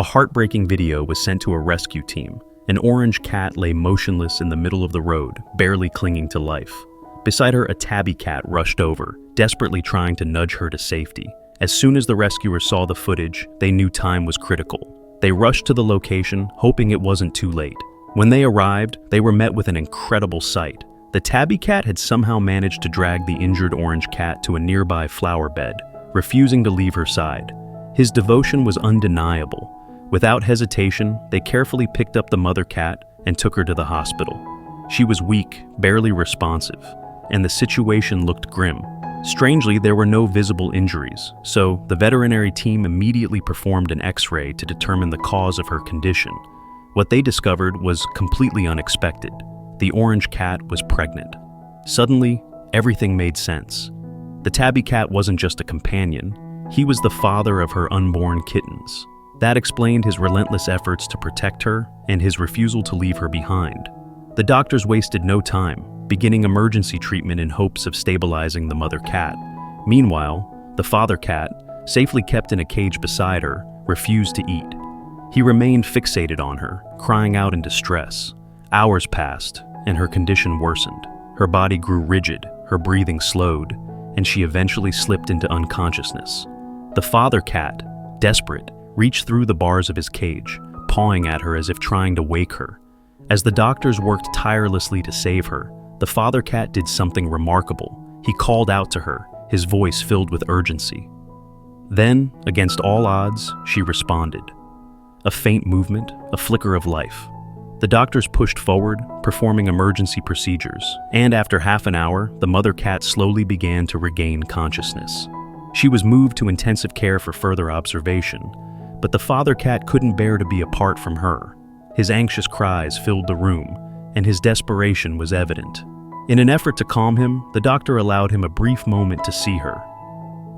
A heartbreaking video was sent to a rescue team. An orange cat lay motionless in the middle of the road, barely clinging to life. Beside her, a tabby cat rushed over, desperately trying to nudge her to safety. As soon as the rescuers saw the footage, they knew time was critical. They rushed to the location, hoping it wasn't too late. When they arrived, they were met with an incredible sight. The tabby cat had somehow managed to drag the injured orange cat to a nearby flower bed, refusing to leave her side. His devotion was undeniable. Without hesitation, they carefully picked up the mother cat and took her to the hospital. She was weak, barely responsive, and the situation looked grim. Strangely, there were no visible injuries, so the veterinary team immediately performed an X-ray to determine the cause of her condition. What they discovered was completely unexpected. The orange cat was pregnant. Suddenly, everything made sense. The tabby cat wasn't just a companion, he was the father of her unborn kittens. That explained his relentless efforts to protect her and his refusal to leave her behind. The doctors wasted no time, beginning emergency treatment in hopes of stabilizing the mother cat. Meanwhile, the father cat, safely kept in a cage beside her, refused to eat. He remained fixated on her, crying out in distress. Hours passed, and her condition worsened. Her body grew rigid, her breathing slowed, and she eventually slipped into unconsciousness. The father cat, desperate, reached through the bars of his cage, pawing at her as if trying to wake her. As the doctors worked tirelessly to save her, the father cat did something remarkable. He called out to her, his voice filled with urgency. Then, against all odds, she responded. A faint movement, a flicker of life. The doctors pushed forward, performing emergency procedures, and after half an hour, the mother cat slowly began to regain consciousness. She was moved to intensive care for further observation, but the father cat couldn't bear to be apart from her. His anxious cries filled the room, and his desperation was evident. In an effort to calm him, the doctor allowed him a brief moment to see her.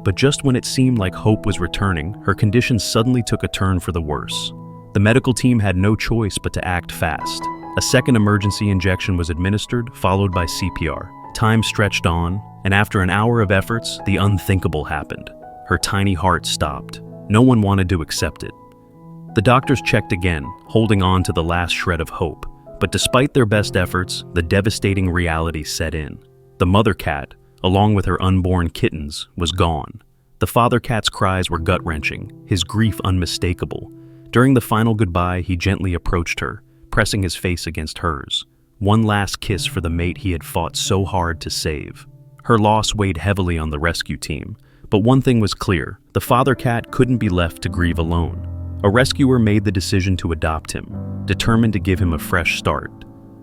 But just when it seemed like hope was returning, her condition suddenly took a turn for the worse. The medical team had no choice but to act fast. A second emergency injection was administered, followed by CPR. Time stretched on, and after an hour of efforts, the unthinkable happened. Her tiny heart stopped. No one wanted to accept it. The doctors checked again, holding on to the last shred of hope. But despite their best efforts, the devastating reality set in. The mother cat, along with her unborn kittens, was gone. The father cat's cries were gut-wrenching, his grief unmistakable. During the final goodbye, he gently approached her, pressing his face against hers. One last kiss for the mate he had fought so hard to save. Her loss weighed heavily on the rescue team, but one thing was clear: the father cat couldn't be left to grieve alone. A rescuer made the decision to adopt him, determined to give him a fresh start.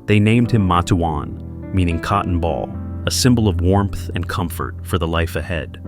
They named him Matuan, meaning cotton ball, a symbol of warmth and comfort for the life ahead.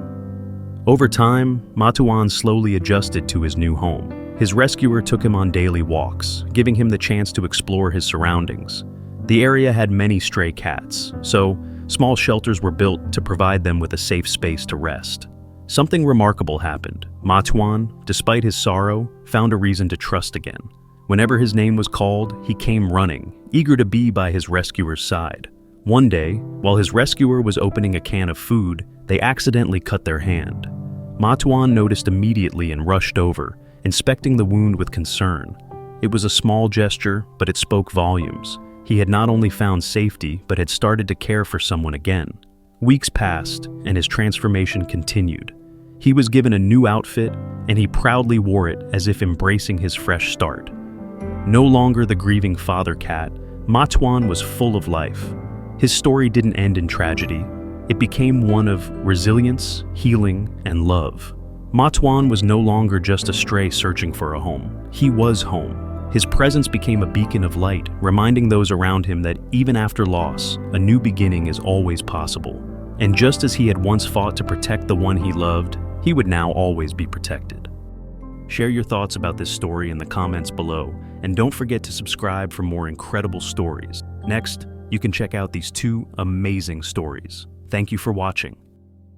Over time, Matuan slowly adjusted to his new home. His rescuer took him on daily walks, giving him the chance to explore his surroundings. The area had many stray cats, so small shelters were built to provide them with a safe space to rest. Something remarkable happened. Matuan, despite his sorrow, found a reason to trust again. Whenever his name was called, he came running, eager to be by his rescuer's side. One day, while his rescuer was opening a can of food, they accidentally cut their hand. Matuan noticed immediately and rushed over, inspecting the wound with concern. It was a small gesture, but it spoke volumes. He had not only found safety, but had started to care for someone again. Weeks passed, and his transformation continued. He was given a new outfit, and he proudly wore it as if embracing his fresh start. No longer the grieving father cat, Matuan was full of life. His story didn't end in tragedy. It became one of resilience, healing, and love. Matuan was no longer just a stray searching for a home. He was home. His presence became a beacon of light, reminding those around him that even after loss, a new beginning is always possible. And just as he had once fought to protect the one he loved, he would now always be protected. Share your thoughts about this story in the comments below, and don't forget to subscribe for more incredible stories. Next, you can check out these two amazing stories. Thank you for watching.